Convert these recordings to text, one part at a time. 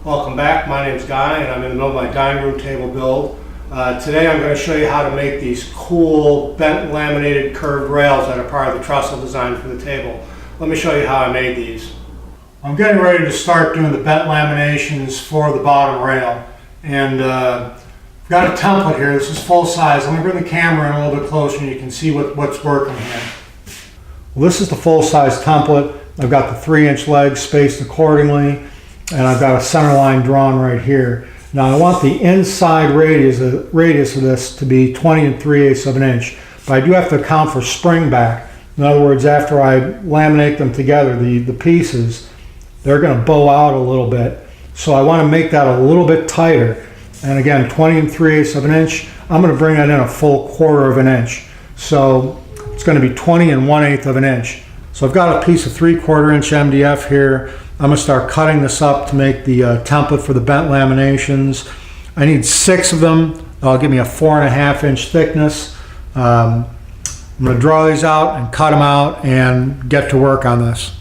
Welcome back. My name is Guy and I'm in the middle of my dining room table build. Today I'm going to show you how to make these cool bent laminated curved rails that are part of the trestle design for the table. Let me show you how I made these. I'm getting ready to start doing the bent laminations for the bottom rail, and I've got a template here. This is full size. Let me bring the camera in a little bit closer and you can see what's working here. Well, this is the full size template. I've got the 3-inch legs spaced accordingly, and I've got a center line drawn right here. Now I want the inside radius of this to be 20 3/8 of an inch, but I do have to account for spring back. In other words, after I laminate them together, the pieces, they're going to bow out a little bit. So I want to make that a little bit tighter. And again, 20 3/8 of an inch, I'm going to bring that in a full 1/4 of an inch. So it's going to be 20 1/8 of an inch. So I've got a piece of 3/4 inch MDF here. I'm going to start cutting this up to make the template for the bent laminations. I need 6 of them. That'll give me a 4.5 inch thickness. I'm going to draw these out and cut them out and get to work on this.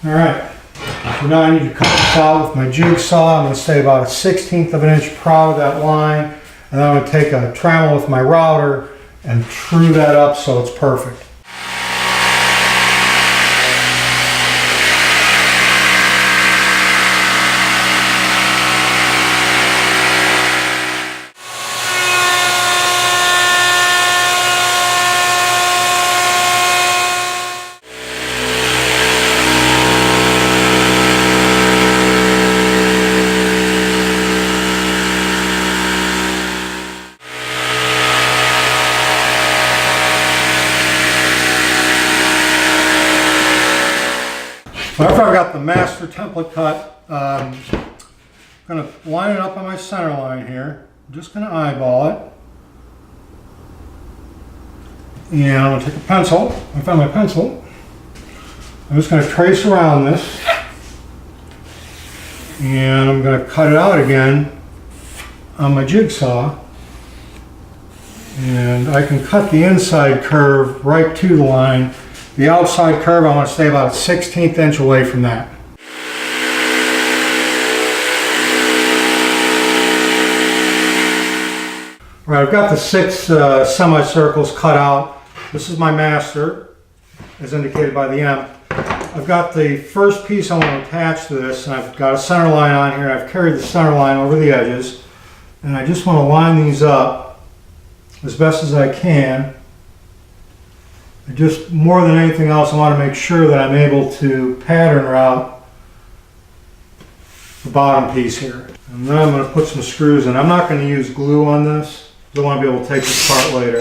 Alright, so now I need to cut this out with my jigsaw. I'm going to stay about a 1/16 of an inch proud of that line. And then I'm going to take a Dremel with my router and true that up so it's perfect. So after I've got the master template cut, I'm going to line it up on my center line here. I'm just going to eyeball it. And I'm going to take a pencil. I found my pencil. I'm just going to trace around this. And I'm going to cut it out again on my jigsaw. And I can cut the inside curve right to the line. The outside curve, I want to stay about a 1/16 inch away from that. All right, I've got the 6 semicircles cut out. This is my master, as indicated by the M. I've got the first piece I want to attach to this, and I've got a center line on here. I've carried the center line over the edges, and I just want to line these up as best as I can. Just more than anything else, I want to make sure that I'm able to pattern route the bottom piece here. And then I'm going to put some screws in. I'm not going to use glue on this. I want to be able to take this apart later.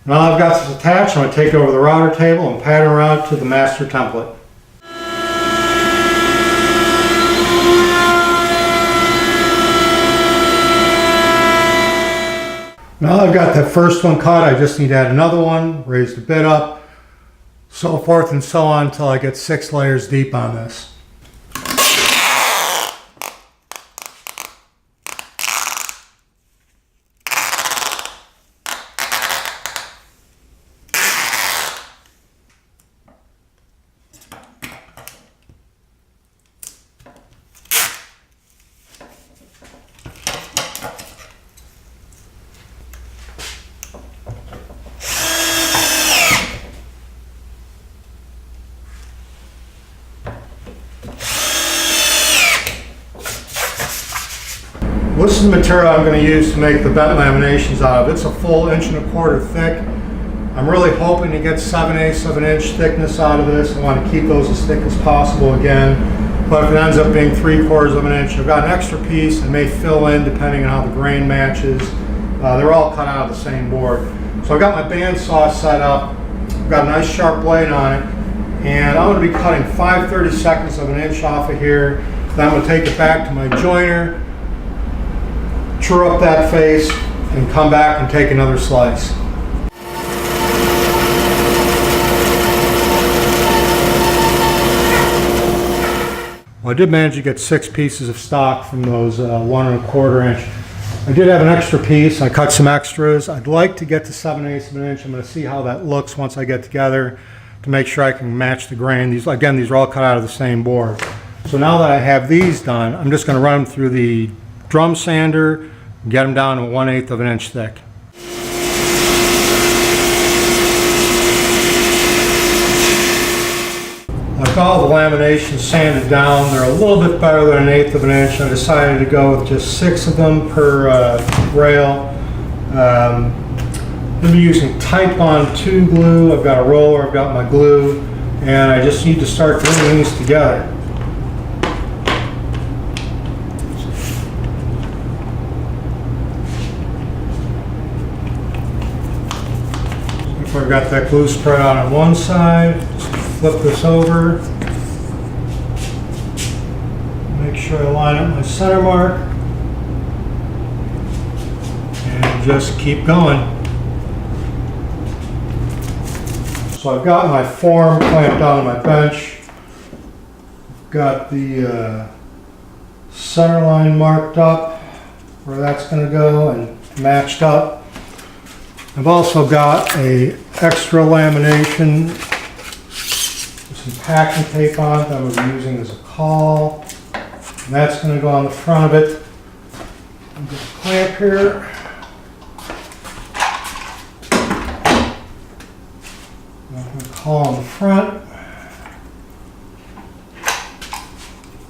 Now I've got this attached, I'm going to take it over the router table and pattern route to the master template. Now I've got that first one cut, I just need to add another one, raise the bit up, so forth and so on until I get 6 layers deep on this. This is the material I'm going to use to make the bent laminations out of. It's a full 1.25 inch thick. I'm really hoping to get 7/8 of an inch thickness out of this. I want to keep those as thick as possible again. But if it ends up being 3/4 of an inch, I've got an extra piece that may fill in depending on how the grain matches. They're all cut out of the same board. So I've got my bandsaw set up. I've got a nice sharp blade on it. And I'm going to be cutting 5/32 of an inch off of here. Then I'm going to take it back to my joiner, true up that face, and come back and take another slice. Well, I did manage to get 6 pieces of stock from those 1 1/4 inch. I did have an extra piece. I cut some extras. I'd like to get to 7/8 of an inch. I'm going to see how that looks once I get together to make sure I can match the grain. These are all cut out of the same board. So now that I have these done, I'm just going to run them through the drum sander and get them down to 1/8 of an inch thick. I've got all the laminations sanded down. They're a little bit better than 1/8 of an inch. I decided to go with just 6 of them per rail. I'm going to be using Type-On 2 glue. I've got a roller, I've got my glue, and I just need to start gluing these together. If I've got that glue spread out on one side, flip this over, make sure I line up my center mark, and just keep going. So I've got my form clamped down on my bench, I've got the center line marked up where that's going to go and matched up. I've also got a extra lamination, some packing tape on it that I'm using as a caul. And that's going to go on the front of it. And just clamp here. I'm going to caul on the front.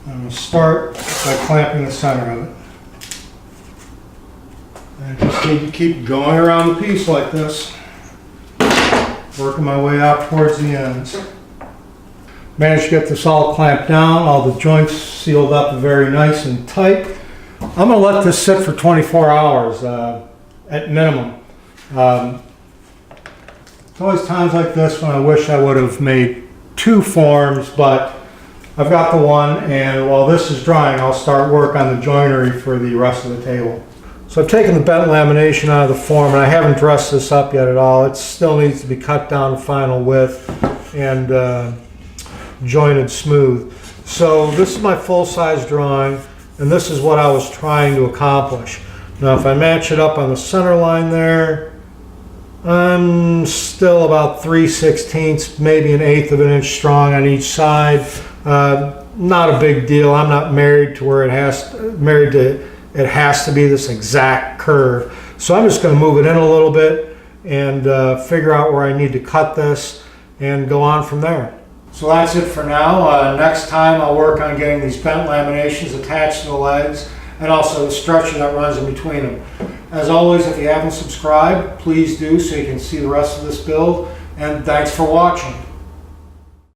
I'm going to start by clamping the center of it. I just need to keep going around the piece like this, working my way out towards the ends. Managed to get this all clamped down, all the joints sealed up very nice and tight. I'm going to let this sit for 24 hours at minimum. There's always times like this when I wish I would have made 2 forms, but I've got the one, and while this is drying, I'll start work on the joinery for the rest of the table. So I've taken the bent lamination out of the form, and I haven't dressed this up yet at all. It still needs to be cut down to final width and jointed smooth. So this is my full-size drawing, and this is what I was trying to accomplish. Now if I match it up on the center line there, I'm still about 3/16, maybe 1/8 of an inch strong on each side. Not a big deal. I'm not married to where it has to be this exact curve. So I'm just going to move it in a little bit and figure out where I need to cut this and go on from there. So that's it for now. Next time I'll work on getting these bent laminations attached to the legs and also the stretcher that runs in between them. As always, if you haven't subscribed, please do so you can see the rest of this build, and thanks for watching.